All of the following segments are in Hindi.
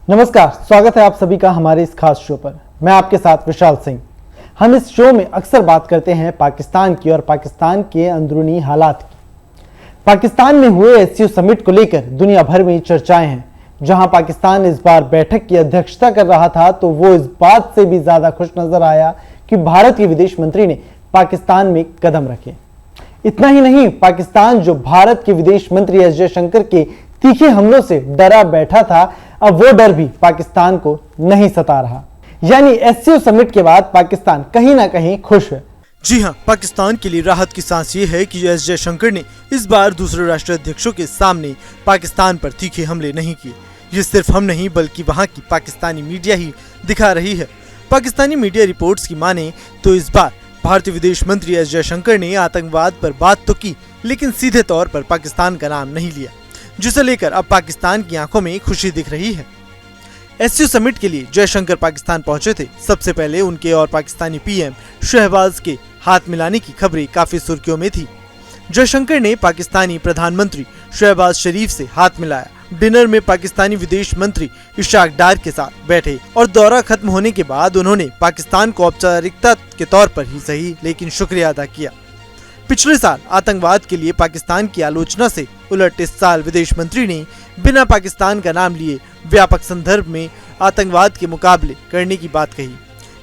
नमस्कार, स्वागत है आप सभी का हमारे इस खास शो पर। मैं आपके साथ विशाल सिंह। हम इस शो में अक्सर बात करते हैं पाकिस्तान की और पाकिस्तान के अंदरूनी हालात की। पाकिस्तान में हुए एससीओ समिट को लेकर दुनिया भर में चर्चाएं हैं। जहां पाकिस्तान इस बार बैठक की अध्यक्षता कर रहा था तो वो इस बात से भी ज्यादा खुश नजर आया कि भारत के विदेश मंत्री ने पाकिस्तान में कदम रखे। इतना ही नहीं, पाकिस्तान जो भारत के विदेश मंत्री एस जयशंकर के तीखे हमलों से डरा बैठा था, अब वो डर भी पाकिस्तान को नहीं सता रहा। यानी एससीओ समिट के बाद पाकिस्तान कहीं ना कहीं खुश है। जी हां, पाकिस्तान के लिए राहत की सांस ये है कि एस जयशंकर ने इस बार दूसरे राष्ट्राध्यक्षों के सामने पाकिस्तान पर तीखे हमले नहीं किए। ये सिर्फ हम नहीं बल्कि वहां की पाकिस्तानी मीडिया ही दिखा रही है। पाकिस्तानी मीडिया रिपोर्ट्स की माने तो इस बार भारतीय विदेश मंत्री एस जयशंकर ने आतंकवाद पर बात तो की, लेकिन सीधे तौर पर पाकिस्तान का नाम नहीं लिया, जिसे लेकर अब पाकिस्तान की आंखों में खुशी दिख रही है। एससीओ समिट के लिए जयशंकर पाकिस्तान पहुंचे थे। सबसे पहले उनके और पाकिस्तानी पीएम शहबाज के हाथ मिलाने की खबरें काफी सुर्खियों में थी। जयशंकर ने पाकिस्तानी प्रधानमंत्री शहबाज शरीफ से हाथ मिलाया। डिनर में पाकिस्तानी विदेश मंत्री इशाक डार के साथ बैठे और दौरा खत्म होने के बाद उन्होंने पाकिस्तान को औपचारिकता के तौर पर ही सही लेकिन शुक्रिया अदा किया। पिछले साल आतंकवाद के लिए पाकिस्तान की आलोचना से उलट इस साल विदेश मंत्री ने बिना पाकिस्तान का नाम लिए व्यापक संदर्भ में आतंकवाद के मुकाबले करने की बात कही।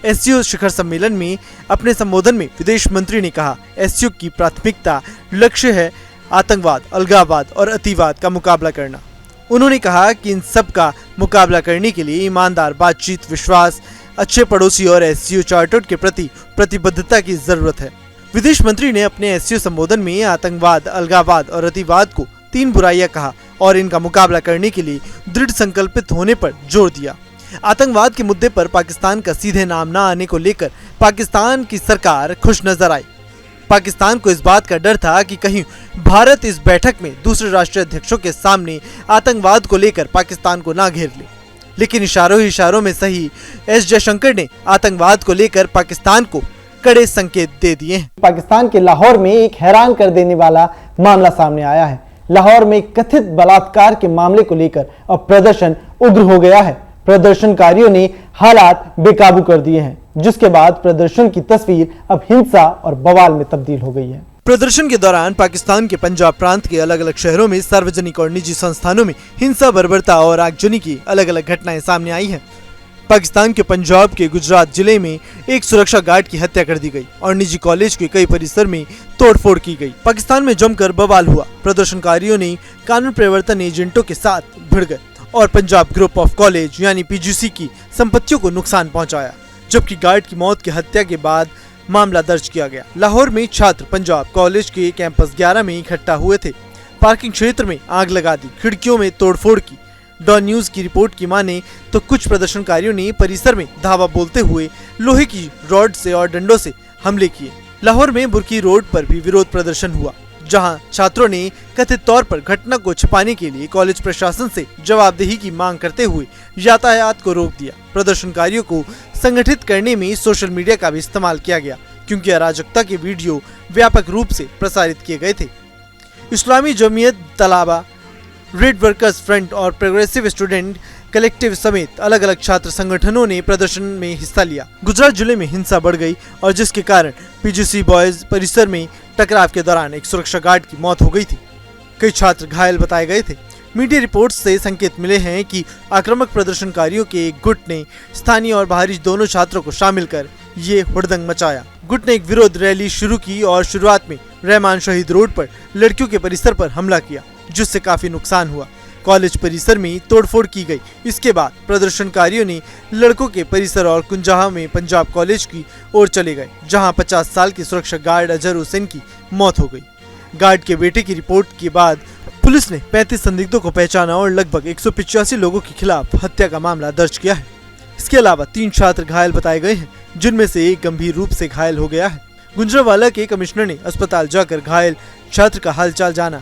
एससीओ शिखर सम्मेलन में अपने संबोधन में विदेश मंत्री ने कहा, एससीओ की प्राथमिकता लक्ष्य है आतंकवाद, अलगाववाद और अतिवाद का मुकाबला करना। उन्होंने कहा कि इन सब का मुकाबला करने के लिए ईमानदार बातचीत, विश्वास, अच्छे पड़ोसी और एससीओ चार्टर के प्रति प्रतिबद्धता की जरूरत है। विदेश मंत्री ने अपने एससीओ संबोधन में आतंकवाद, अलगाववाद और अतिवाद को 3 बुराइयां कहा और इनका मुकाबला करने के लिए दृढ़ संकल्पित होने पर जोर दिया। आतंकवाद के मुद्दे पर पाकिस्तान का सीधे नाम न आने को लेकर पाकिस्तान की सरकार खुश नजर आई। पाकिस्तान को इस बात का डर था कि कहीं भारत इस बैठक में दूसरे राष्ट्राध्यक्षों के सामने आतंकवाद को लेकर पाकिस्तान को ना घेर ले। लेकिन इशारों ही इशारों में सही एस जयशंकर ने आतंकवाद को लेकर पाकिस्तान को कड़े संकेत दे दिए हैं। पाकिस्तान के लाहौर में एक हैरान कर देने वाला मामला सामने आया है। लाहौर में कथित बलात्कार के मामले को लेकर अब प्रदर्शन उग्र हो गया है। प्रदर्शनकारियों ने हालात बेकाबू कर दिए हैं, जिसके बाद प्रदर्शन की तस्वीर अब हिंसा और बवाल में तब्दील हो गई है। प्रदर्शन के दौरान पाकिस्तान के पंजाब प्रांत के अलग अलग शहरों में सार्वजनिक और निजी संस्थानों में हिंसा, बर्बरता और आगजनी की अलग अलग घटनाएं सामने आई हैं। पाकिस्तान के पंजाब के गुजरात जिले में एक सुरक्षा गार्ड की हत्या कर दी गई और निजी कॉलेज के कई परिसर में तोड़फोड़ की गई। पाकिस्तान में जमकर बवाल हुआ। प्रदर्शनकारियों ने कानून प्रवर्तन एजेंटों के साथ भिड़ गए और पंजाब ग्रुप ऑफ कॉलेज यानी पीजीसी की संपत्तियों को नुकसान पहुंचाया, जबकि गार्ड की मौत की हत्या के बाद मामला दर्ज किया गया। लाहौर में छात्र पंजाब कॉलेज के कैंपस 11 में इकट्ठा हुए थे। पार्किंग क्षेत्र में आग लगा दी, खिड़कियों में तोड़फोड़ की। डॉन न्यूज की रिपोर्ट की माने तो कुछ प्रदर्शनकारियों ने परिसर में धावा बोलते हुए लोहे की रॉड से और डंडों से हमले किए। लाहौर में बुर्की रोड पर भी विरोध प्रदर्शन हुआ, जहां छात्रों ने कथित तौर पर घटना को छिपाने के लिए कॉलेज प्रशासन से जवाबदेही की मांग करते हुए यातायात को रोक दिया। प्रदर्शनकारियों को संगठित करने में सोशल मीडिया का भी इस्तेमाल किया गया, क्योंकि अराजकता के वीडियो व्यापक रूप से प्रसारित किए गए थे। इस्लामी जमीयत तलाबा, रेड वर्कर्स फ्रंट और प्रोग्रेसिव स्टूडेंट कलेक्टिव समेत अलग अलग छात्र संगठनों ने प्रदर्शन में हिस्सा लिया। गुजरात जिले में हिंसा बढ़ गई और जिसके कारण पीजीसी बॉयज परिसर में टकराव के दौरान एक सुरक्षा गार्ड की मौत हो गई थी। कई छात्र घायल बताए गए थे। मीडिया रिपोर्ट्स से संकेत मिले हैं कि आक्रामक प्रदर्शनकारियों के एक गुट ने स्थानीय और बाहरी दोनों छात्रों को शामिल कर ये हुड़दंग मचाया। गुट ने एक विरोध रैली शुरू की और शुरुआत में रहमान शहीद रोड पर लड़कियों के परिसर पर हमला किया, जिससे काफी नुकसान हुआ। कॉलेज परिसर में तोड़फोड़ की गई। इसके बाद प्रदर्शनकारियों ने लड़कों के परिसर और कुंजाहा में पंजाब कॉलेज की ओर चले गए, जहां 50 साल की सुरक्षा गार्ड अजहर हुसैन की मौत हो गई। गार्ड के बेटे की रिपोर्ट के बाद पुलिस ने 35 संदिग्धों को पहचाना और लगभग 185 लोगों के खिलाफ हत्या का मामला दर्ज किया है। इसके अलावा 3 छात्र घायल बताए गए हैं, जिनमें से एक गंभीर रूप से घायल हो गया है। गुजरांवाला के कमिश्नर ने अस्पताल जाकर घायल छात्र का हालचाल जाना।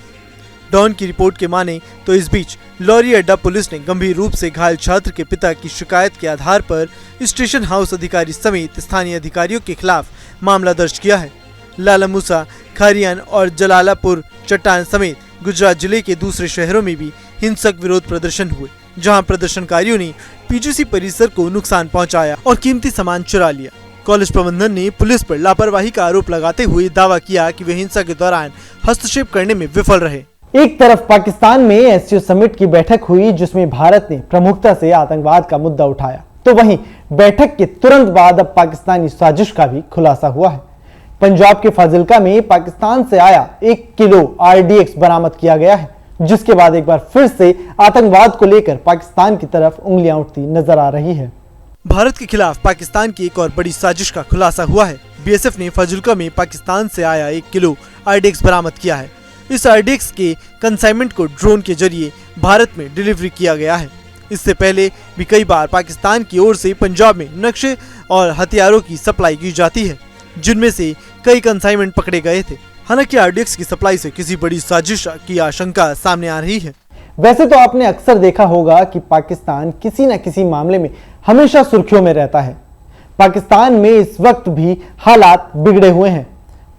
डॉन की रिपोर्ट के माने तो इस बीच लॉरी अड्डा पुलिस ने गंभीर रूप से घायल छात्र के पिता की शिकायत के आधार पर स्टेशन हाउस अधिकारी समेत स्थानीय अधिकारियों के खिलाफ मामला दर्ज किया है। लाला मूसा, खारियान और जलालापुर चट्टान समेत गुजरात जिले के दूसरे शहरों में भी हिंसक विरोध प्रदर्शन हुए। जहां प्रदर्शनकारियों ने पीजीसी परिसर को नुकसान पहुंचाया और कीमती सामान चुरा लिया। कॉलेज प्रबंधन ने पुलिस पर लापरवाही का आरोप लगाते हुए दावा किया कि वे हिंसा के दौरान हस्तक्षेप करने में विफल रहे। एक तरफ पाकिस्तान में एससीओ समिट की बैठक हुई जिसमें भारत ने प्रमुखता से आतंकवाद का मुद्दा उठाया, तो वहीं बैठक के तुरंत बाद अब पाकिस्तानी साजिश का भी खुलासा हुआ है। पंजाब के फाजिल्का में पाकिस्तान से आया 1 किलो RDX बरामद किया गया है, जिसके बाद एक बार फिर से आतंकवाद को लेकर पाकिस्तान की तरफ उंगलियां उठती नजर आ रही है। भारत के खिलाफ पाकिस्तान की एक और बड़ी साजिश का खुलासा हुआ है। बीएसएफ ने फाजिल्का में पाकिस्तान से आया 1 किलो RDX बरामद किया है। इस RDX के कंसाइनमेंट को ड्रोन के जरिए भारत में डिलीवरी किया गया है। इससे पहले भी कई बार पाकिस्तान की ओर से पंजाब में नक्शे और हथियारों की सप्लाई की जाती है, जिनमें से कई कंसाइनमेंट पकड़े गए थे। हालांकि RDX की सप्लाई से किसी बड़ी साजिश की आशंका सामने आ रही है। वैसे तो आपने अक्सर देखा होगा कि पाकिस्तान किसी न किसी मामले में हमेशा सुर्खियों में रहता है। पाकिस्तान में इस वक्त भी हालात बिगड़े हुए हैं।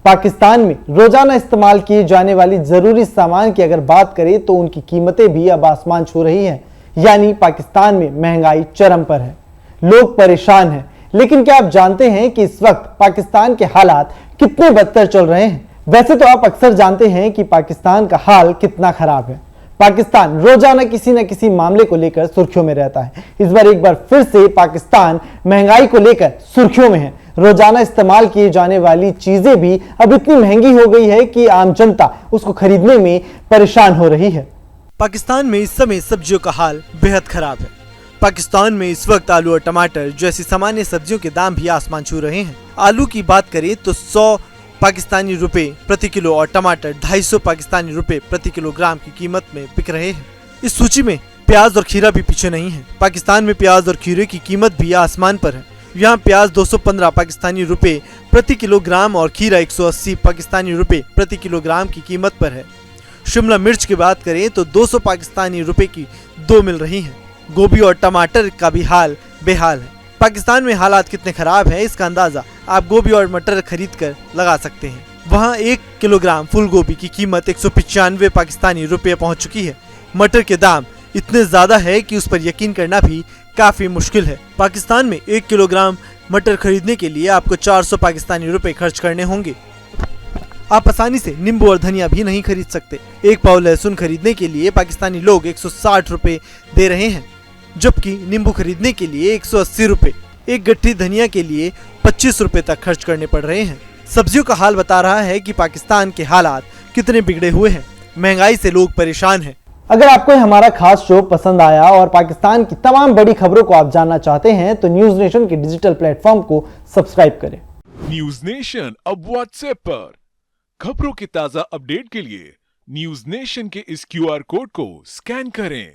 पाकिस्तान में रोजाना इस्तेमाल किए जाने वाली जरूरी सामान की अगर बात करें तो उनकी कीमतें भी अब आसमान छू रही हैं। यानी पाकिस्तान में महंगाई चरम पर है, लोग परेशान हैं। लेकिन क्या आप जानते हैं कि इस वक्त पाकिस्तान के हालात कितने बदतर चल रहे हैं? वैसे तो आप अक्सर जानते हैं कि पाकिस्तान का हाल कितना खराब है। पाकिस्तान रोजाना किसी न किसी मामले को लेकर सुर्खियों में रहता है। इस बार एक बार फिर से पाकिस्तान महंगाई को लेकर सुर्खियों में है। रोजाना इस्तेमाल किए जाने वाली चीजें भी अब इतनी महंगी हो गई है कि आम जनता उसको खरीदने में परेशान हो रही है। पाकिस्तान में इस समय सब्जियों का हाल बेहद खराब है। पाकिस्तान में इस वक्त आलू और टमाटर जैसी सामान्य सब्जियों के दाम भी आसमान छू रहे हैं। आलू की बात करें तो 100 पाकिस्तानी रुपए प्रति किलो और टमाटर 250 पाकिस्तानी रुपए प्रति किलोग्राम की कीमत में बिक रहे हैं। इस सूची में प्याज और खीरा भी पीछे नहीं है। पाकिस्तान में प्याज और खीरे की कीमत भी आसमान पर है। यहाँ प्याज 215 पाकिस्तानी रुपए प्रति किलोग्राम और खीरा 180 पाकिस्तानी रुपए प्रति किलोग्राम की कीमत पर है। शिमला मिर्च की बात करें तो 200 पाकिस्तानी रुपए की 2 मिल रही हैं। गोभी और टमाटर का भी हाल बेहाल है। पाकिस्तान में हालात कितने खराब हैं इसका अंदाजा आप गोभी और मटर खरीद कर लगा सकते हैं। वहाँ 1 किलोग्राम फूल गोभी की कीमत 195 पाकिस्तानी रुपए पहुँच चुकी है। मटर के दाम इतने ज्यादा है कि उस पर यकीन करना भी काफी मुश्किल है। पाकिस्तान में 1 किलोग्राम मटर खरीदने के लिए आपको 400 पाकिस्तानी रुपए खर्च करने होंगे। आप आसानी से नींबू और धनिया भी नहीं खरीद सकते। 1 पाव लहसुन खरीदने के लिए पाकिस्तानी लोग 160 रुपए दे रहे हैं, जबकि नींबू खरीदने के लिए 180 रुपए, एक गट्ठी धनिया के लिए 25 रुपए तक खर्च करने पड़ रहे हैं। सब्जियों का हाल बता रहा है कि पाकिस्तान के हालात कितने बिगड़े हुए हैं। महंगाई से लोग परेशान हैं। अगर आपको हमारा खास शो पसंद आया और पाकिस्तान की तमाम बड़ी खबरों को आप जानना चाहते हैं तो न्यूज नेशन के डिजिटल प्लेटफॉर्म को सब्सक्राइब करें। न्यूज नेशन अब व्हाट्सएप पर खबरों के ताजा अपडेट के लिए न्यूज नेशन के इस QR कोड को स्कैन करें।